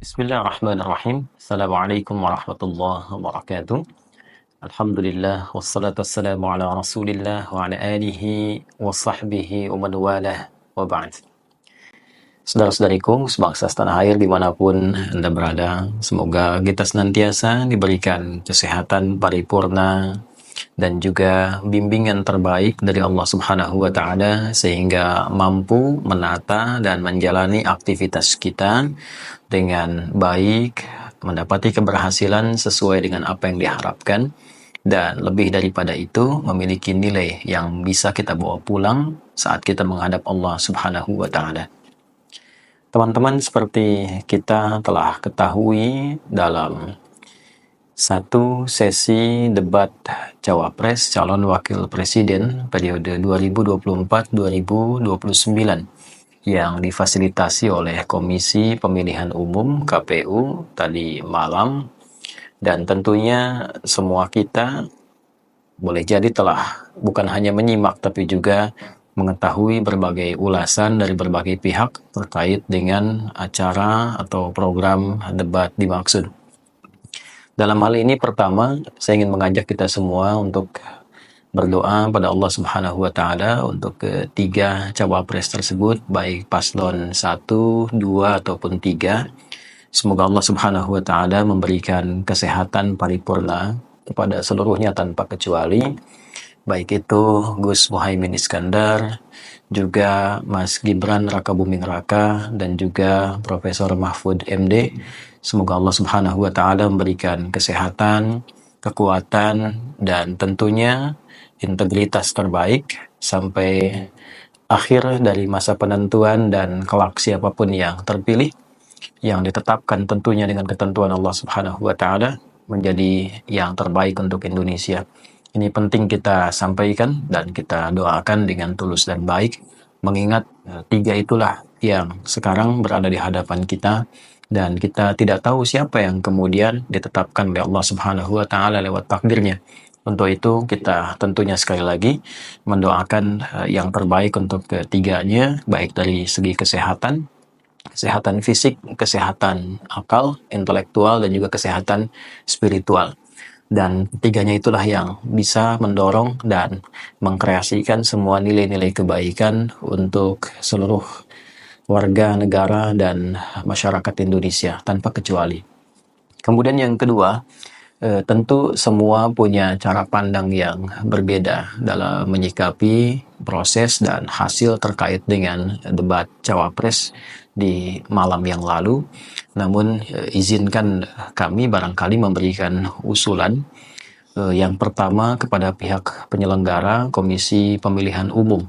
Bismillahirrahmanirrahim. Assalamualaikum warahmatullahi wabarakatuh. Alhamdulillah wassalatu wassalamu ala Rasulillah wa ala alihi wa sahbihi wa man walah wa ba'd. Saudara-saudariku sebangsa setanah air dimanapun Anda berada, semoga kita senantiasa diberikan kesehatan paripurna dan juga bimbingan terbaik dari Allah Subhanahu wa taala sehingga mampu menata dan menjalani aktivitas kita dengan baik, mendapati keberhasilan sesuai dengan apa yang diharapkan, dan lebih daripada itu memiliki nilai yang bisa kita bawa pulang saat kita menghadap Allah Subhanahu wa taala. Teman-teman, seperti kita telah ketahui, dalam satu sesi debat Cawapres calon wakil presiden periode 2024-2029 yang difasilitasi oleh Komisi Pemilihan Umum KPU tadi malam, dan tentunya semua kita boleh jadi telah bukan hanya menyimak tapi juga mengetahui berbagai ulasan dari berbagai pihak terkait dengan acara atau program debat dimaksud. Dalam hal ini pertama, saya ingin mengajak kita semua untuk berdoa pada Allah Subhanahu wa taala untuk ketiga cawapres tersebut, baik paslon 1, 2 ataupun 3. Semoga Allah Subhanahu wa taala memberikan kesehatan paripurna kepada seluruhnya tanpa kecuali, baik itu Gus Muhaimin Iskandar, juga Mas Gibran Rakabuming Raka, dan juga Profesor Mahfud MD. Semoga Allah Subhanahu wa taala memberikan kesehatan, kekuatan, dan tentunya integritas terbaik sampai akhir dari masa penentuan, dan kelak siapapun yang terpilih yang ditetapkan tentunya dengan ketentuan Allah Subhanahu wa taala menjadi yang terbaik untuk Indonesia. Ini penting kita sampaikan dan kita doakan dengan tulus dan baik, mengingat tiga itulah yang sekarang berada di hadapan kita, dan kita tidak tahu siapa yang kemudian ditetapkan oleh Allah Subhanahu wa taala lewat takdirnya. Untuk itu kita tentunya sekali lagi mendoakan yang terbaik untuk ketiganya, baik dari segi kesehatan, kesehatan fisik, kesehatan akal, intelektual, dan juga kesehatan spiritual. Dan ketiganya itulah yang bisa mendorong dan mengkreasikan semua nilai-nilai kebaikan untuk seluruh warga negara dan masyarakat Indonesia tanpa kecuali. Kemudian yang kedua, tentu semua punya cara pandang yang berbeda dalam menyikapi proses dan hasil terkait dengan debat Cawapres di malam yang lalu. Namun izinkan kami barangkali memberikan usulan. Yang pertama kepada pihak penyelenggara Komisi Pemilihan Umum,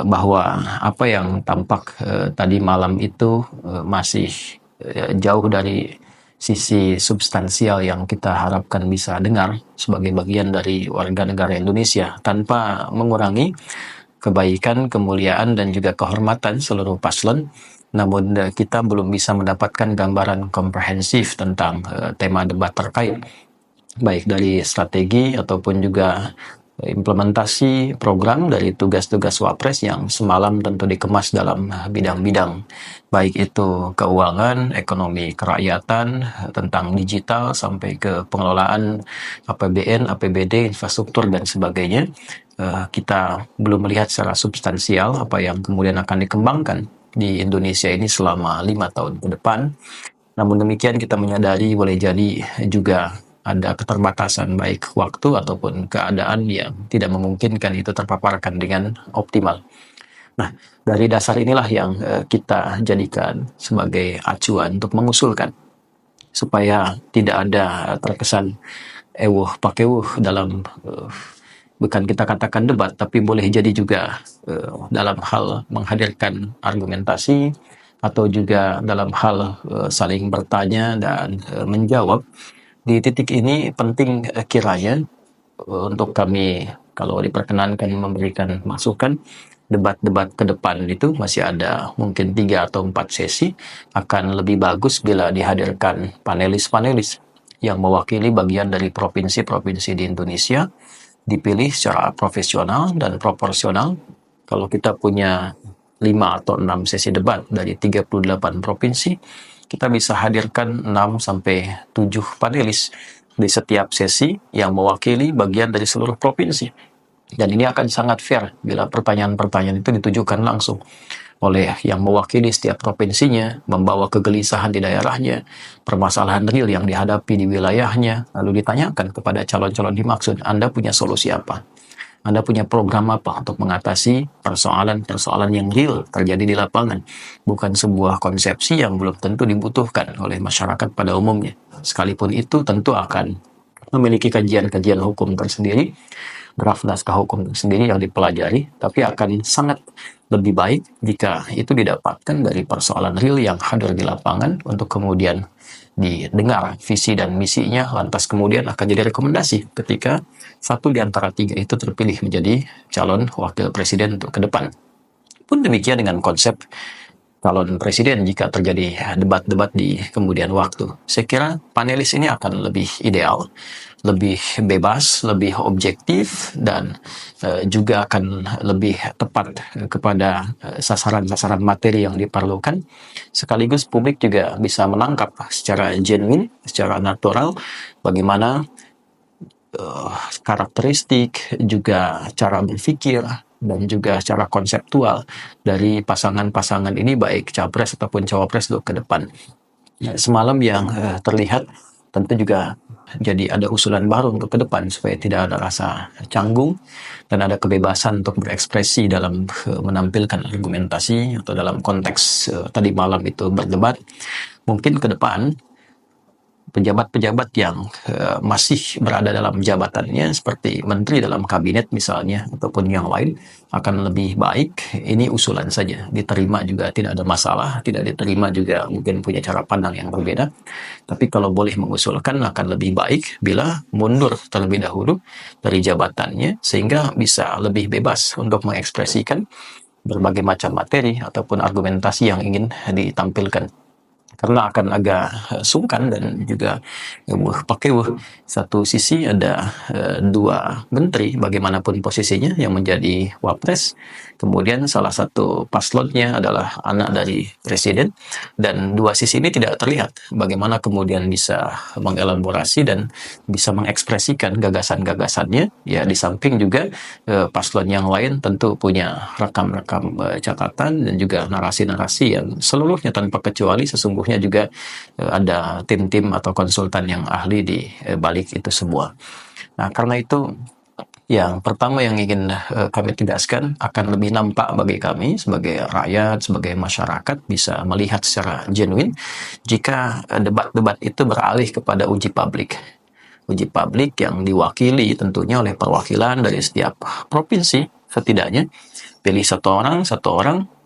bahwa apa yang tampak tadi malam itu masih jauh dari sisi substansial yang kita harapkan bisa dengar sebagai bagian dari warga negara Indonesia, tanpa mengurangi kebaikan, kemuliaan, dan juga kehormatan seluruh paslon. Namun kita belum bisa mendapatkan gambaran komprehensif tentang tema debat terkait, baik dari strategi ataupun juga implementasi program dari tugas-tugas Wapres yang semalam tentu dikemas dalam bidang-bidang, baik itu keuangan, ekonomi kerakyatan, tentang digital, sampai ke pengelolaan APBN, APBD, infrastruktur, dan sebagainya. Kita belum melihat secara substansial apa yang kemudian akan dikembangkan di Indonesia ini selama 5 tahun ke depan. Namun demikian kita menyadari boleh jadi juga ada keterbatasan baik waktu ataupun keadaan yang tidak memungkinkan itu terpaparkan dengan optimal. Nah, dari dasar inilah yang kita jadikan sebagai acuan untuk mengusulkan supaya tidak ada terkesan ewuh pakewuh dalam bukan kita katakan debat, tapi boleh jadi juga dalam hal menghadirkan argumentasi atau juga dalam hal saling bertanya dan menjawab. Di titik ini penting kiranya untuk kami, kalau diperkenankan memberikan masukan, debat-debat ke depan itu masih ada mungkin 3 atau 4 sesi, akan lebih bagus bila dihadirkan panelis-panelis yang mewakili bagian dari provinsi-provinsi di Indonesia, dipilih secara profesional dan proporsional. Kalau kita punya 5 atau 6 sesi debat dari 38 provinsi, kita bisa hadirkan 6-7 panelis di setiap sesi yang mewakili bagian dari seluruh provinsi. Dan ini akan sangat fair bila pertanyaan-pertanyaan itu ditujukan langsung oleh yang mewakili setiap provinsinya, membawa kegelisahan di daerahnya, permasalahan real yang dihadapi di wilayahnya, lalu ditanyakan kepada calon-calon dimaksud, Anda punya solusi apa? Anda punya program apa untuk mengatasi persoalan-persoalan yang real terjadi di lapangan, bukan sebuah konsepsi yang belum tentu dibutuhkan oleh masyarakat pada umumnya. Sekalipun itu tentu akan memiliki kajian-kajian hukum tersendiri, draft naskah hukum tersendiri yang dipelajari, tapi akan sangat lebih baik jika itu didapatkan dari persoalan real yang hadir di lapangan untuk kemudian didengar visi dan misinya, lantas kemudian akan jadi rekomendasi ketika satu di antara tiga itu terpilih menjadi calon wakil presiden untuk ke depan. Pun demikian dengan konsep calon presiden jika terjadi debat-debat di kemudian waktu. Saya kira panelis ini akan lebih ideal, lebih bebas, lebih objektif, dan juga akan lebih tepat kepada sasaran-sasaran materi yang diperlukan. Sekaligus publik juga bisa menangkap secara genuine, secara natural, bagaimana karakteristik, juga cara berpikir, dan juga secara konseptual dari pasangan-pasangan ini, baik capres ataupun cawapres untuk ke depan. Semalam yang terlihat tentu juga jadi ada usulan baru untuk ke depan supaya tidak ada rasa canggung dan ada kebebasan untuk berekspresi dalam menampilkan argumentasi atau dalam konteks tadi malam itu berdebat. Mungkin ke depan pejabat-pejabat yang masih berada dalam jabatannya seperti menteri dalam kabinet misalnya ataupun yang lain akan lebih baik ini usulan saja, diterima juga tidak ada masalah, tidak diterima juga mungkin punya cara pandang yang berbeda, tapi kalau boleh mengusulkan akan lebih baik bila mundur terlebih dahulu dari jabatannya sehingga bisa lebih bebas untuk mengekspresikan berbagai macam materi ataupun argumentasi yang ingin ditampilkan. Karena akan agak sungkan dan juga pakai satu sisi ada dua menteri bagaimanapun posisinya yang menjadi wapres, kemudian salah satu paslonnya adalah anak dari presiden, dan dua sisi ini tidak terlihat bagaimana kemudian bisa mengelaborasi dan bisa mengekspresikan gagasan-gagasannya. Ya, di samping juga paslon yang lain tentu punya rekam-rekam catatan dan juga narasi-narasi yang seluruhnya tanpa kecuali sesungguhnya juga ada tim-tim atau konsultan yang ahli di balik itu semua. Nah, karena itu yang pertama yang ingin kami tegaskan akan lebih nampak bagi kami sebagai rakyat, sebagai masyarakat bisa melihat secara genuine jika debat-debat itu beralih kepada uji publik. Uji publik yang diwakili tentunya oleh perwakilan dari setiap provinsi setidaknya, pilih satu orang,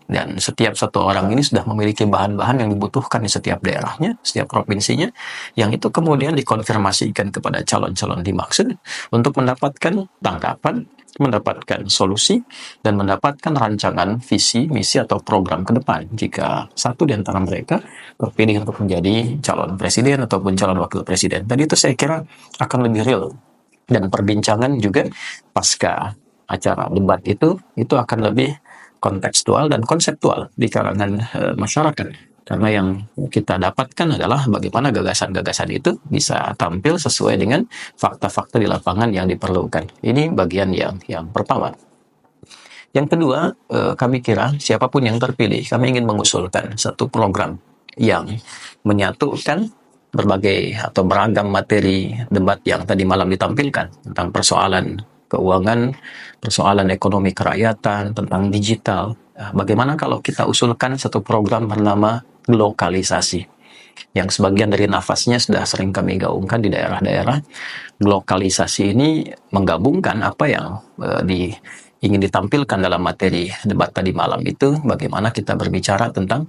dan setiap satu orang ini sudah memiliki bahan-bahan yang dibutuhkan di setiap daerahnya, setiap provinsinya, yang itu kemudian dikonfirmasikan kepada calon-calon dimaksud untuk mendapatkan tanggapan, mendapatkan solusi, dan mendapatkan rancangan visi, misi, atau program ke depan jika satu di antara mereka terpilih untuk menjadi calon presiden ataupun calon wakil presiden. Dan itu saya kira akan lebih real. Dan perbincangan juga pasca acara debat itu akan lebih kontekstual dan konseptual di kalangan masyarakat. Karena yang kita dapatkan adalah bagaimana gagasan-gagasan itu bisa tampil sesuai dengan fakta-fakta di lapangan yang diperlukan. Ini bagian yang pertama. Yang kedua, kami kira siapapun yang terpilih, kami ingin mengusulkan satu program yang menyatukan berbagai atau beragam materi debat yang tadi malam ditampilkan tentang persoalan keuangan, persoalan ekonomi kerakyatan, tentang digital. Bagaimana kalau kita usulkan satu program bernama glokalisasi, yang sebagian dari nafasnya sudah sering kami gaungkan di daerah-daerah. Glokalisasi ini menggabungkan apa yang ingin ditampilkan dalam materi debat tadi malam itu, bagaimana kita berbicara tentang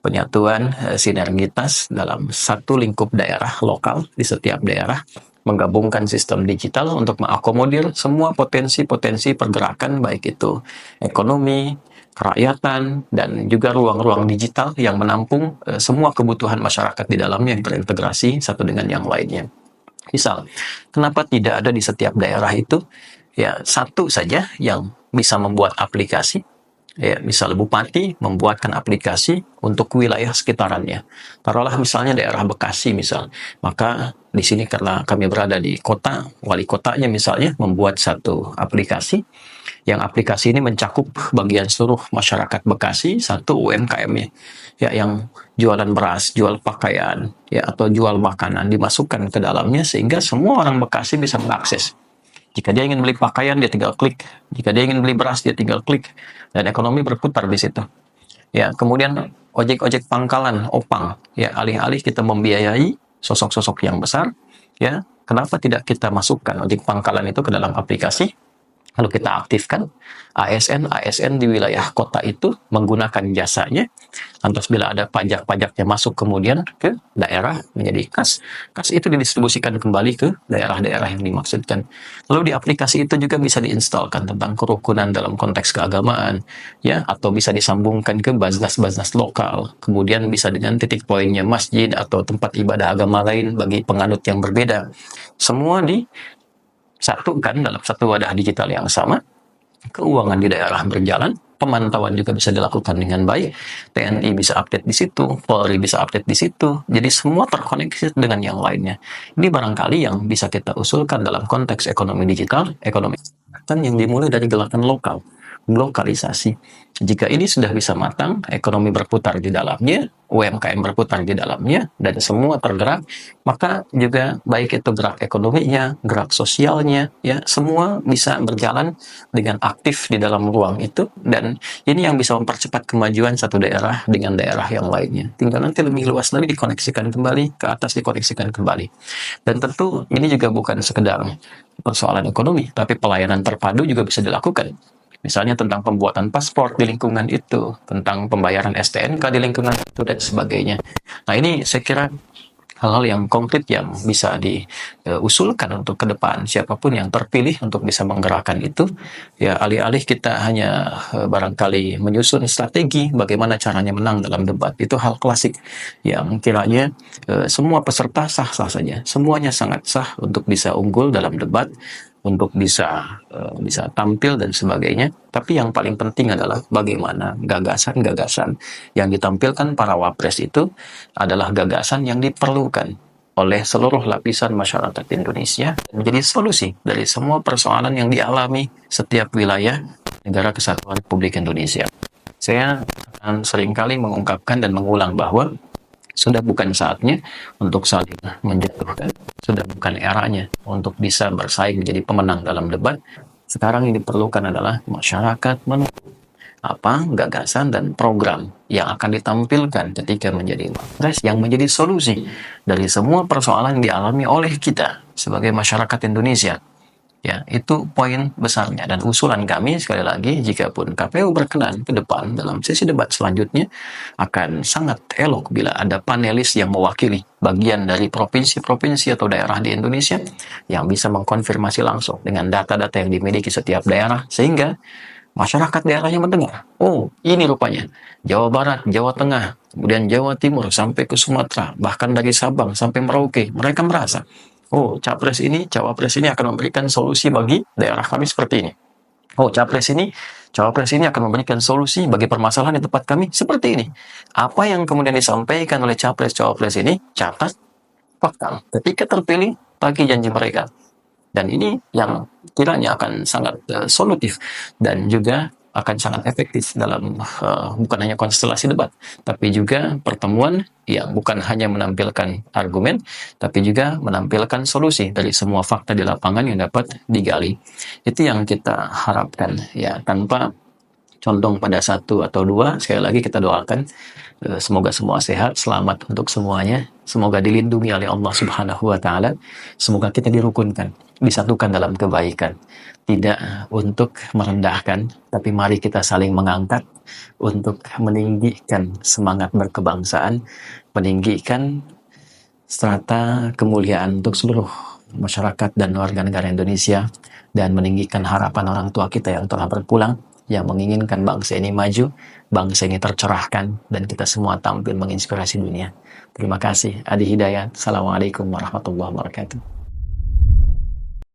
penyatuan sinergitas dalam satu lingkup daerah lokal di setiap daerah, menggabungkan sistem digital untuk mengakomodir semua potensi-potensi pergerakan, baik itu ekonomi, kerakyatan, dan juga ruang-ruang digital yang menampung semua kebutuhan masyarakat di dalamnya yang terintegrasi satu dengan yang lainnya. Misal, kenapa tidak ada di setiap daerah itu ya satu saja yang bisa membuat aplikasi Ya, misal bupati membuatkan aplikasi untuk wilayah sekitarannya. Taruhlah misalnya daerah Bekasi misal, maka di sini karena kami berada di kota, wali kotanya misalnya membuat satu aplikasi, yang aplikasi ini mencakup bagian seluruh masyarakat Bekasi, satu UMKM-nya, ya yang jualan beras, jual pakaian, ya atau jual makanan dimasukkan ke dalamnya sehingga semua orang Bekasi bisa mengakses. Jika dia ingin beli pakaian, dia tinggal klik. Jika dia ingin beli beras, dia tinggal klik. Dan ekonomi berputar di situ. Ya, kemudian ojek-ojek pangkalan, opang. Ya, alih-alih kita membiayai sosok-sosok yang besar, ya, kenapa tidak kita masukkan ojek pangkalan itu ke dalam aplikasi? Lalu kita aktifkan ASN di wilayah kota itu menggunakan jasanya. Lantas bila ada pajak-pajaknya masuk kemudian ke daerah menjadi kas, kas itu didistribusikan kembali ke daerah-daerah yang dimaksudkan. Lalu di aplikasi itu juga bisa diinstalkan tentang kerukunan dalam konteks keagamaan, ya, atau bisa disambungkan ke baznas-baznas lokal. Kemudian bisa dengan titik poinnya masjid atau tempat ibadah agama lain bagi penganut yang berbeda. Semua disatukan dalam satu wadah digital yang sama, keuangan di daerah berjalan, pemantauan juga bisa dilakukan dengan baik, TNI bisa update di situ, Polri bisa update di situ, jadi semua terkoneksi dengan yang lainnya. Ini barangkali yang bisa kita usulkan dalam konteks ekonomi digital, ekonomi yang dimulai dari gerakan lokal, lokalisasi. Jika ini sudah bisa matang, ekonomi berputar di dalamnya, UMKM berputar di dalamnya, dan semua tergerak, maka juga baik itu gerak ekonominya, gerak sosialnya, ya semua bisa berjalan dengan aktif di dalam ruang itu, dan ini yang bisa mempercepat kemajuan satu daerah dengan daerah yang lainnya. Tinggal nanti lebih luas lagi dikoneksikan kembali, ke atas dikoneksikan kembali. Dan tentu ini juga bukan sekedar persoalan ekonomi, tapi pelayanan terpadu juga bisa dilakukan. Misalnya tentang pembuatan paspor di lingkungan itu, tentang pembayaran STNK di lingkungan itu, dan sebagainya. Nah ini saya kira hal-hal yang konkret yang bisa diusulkan untuk ke depan siapapun yang terpilih untuk bisa menggerakkan itu, ya alih-alih kita hanya barangkali menyusun strategi bagaimana caranya menang dalam debat. Itu hal klasik yang kiranya semua peserta sah-sah saja, semuanya sangat sah untuk bisa unggul dalam debat, untuk bisa tampil dan sebagainya. Tapi yang paling penting adalah bagaimana gagasan-gagasan yang ditampilkan para wapres itu adalah gagasan yang diperlukan oleh seluruh lapisan masyarakat Indonesia menjadi solusi dari semua persoalan yang dialami setiap wilayah negara kesatuan Republik Indonesia. Saya akan seringkali mengungkapkan dan mengulang bahwa sudah bukan saatnya untuk saling menjatuhkan, sudah bukan eranya untuk bisa bersaing menjadi pemenang dalam debat. Sekarang yang diperlukan adalah masyarakat menentukan apa gagasan dan program yang akan ditampilkan ketika menjadi wapres yang menjadi solusi dari semua persoalan yang dialami oleh kita sebagai masyarakat Indonesia. Ya, itu poin besarnya. Dan usulan kami, sekali lagi, jikapun KPU berkenan ke depan dalam sesi debat selanjutnya, akan sangat elok bila ada panelis yang mewakili bagian dari provinsi-provinsi atau daerah di Indonesia yang bisa mengkonfirmasi langsung dengan data-data yang dimiliki setiap daerah, sehingga masyarakat daerahnya mendengar, oh ini rupanya Jawa Barat, Jawa Tengah, kemudian Jawa Timur sampai ke Sumatera, bahkan dari Sabang sampai Merauke, mereka merasa, oh, capres ini, cawapres ini akan memberikan solusi bagi daerah kami seperti ini. Oh, cawapres ini akan memberikan solusi bagi permasalahan di tempat kami seperti ini. Apa yang kemudian disampaikan oleh capres-cawapres ini, catat, fakta. Ketika terpilih, tagih janji mereka. Dan ini yang kiranya akan sangat solutif dan juga akan sangat efektif dalam bukan hanya konstelasi debat, tapi juga pertemuan yang bukan hanya menampilkan argumen, tapi juga menampilkan solusi dari semua fakta di lapangan yang dapat digali. Itu yang kita harapkan, ya, tanpa condong pada satu atau dua. Sekali lagi kita doakan semoga semua sehat, selamat untuk semuanya. Semoga dilindungi oleh Allah Subhanahu wa Ta'ala. Semoga kita dirukunkan, disatukan dalam kebaikan. Tidak untuk merendahkan, tapi mari kita saling mengangkat untuk meninggikan semangat berkebangsaan, meninggikan strata kemuliaan untuk seluruh masyarakat dan warga negara Indonesia, dan meninggikan harapan orang tua kita yang telah berpulang, yang menginginkan bangsa ini maju, bangsa ini tercerahkan, dan kita semua tampil menginspirasi dunia. Terima kasih. Adi Hidayat. Assalamualaikum warahmatullahi wabarakatuh.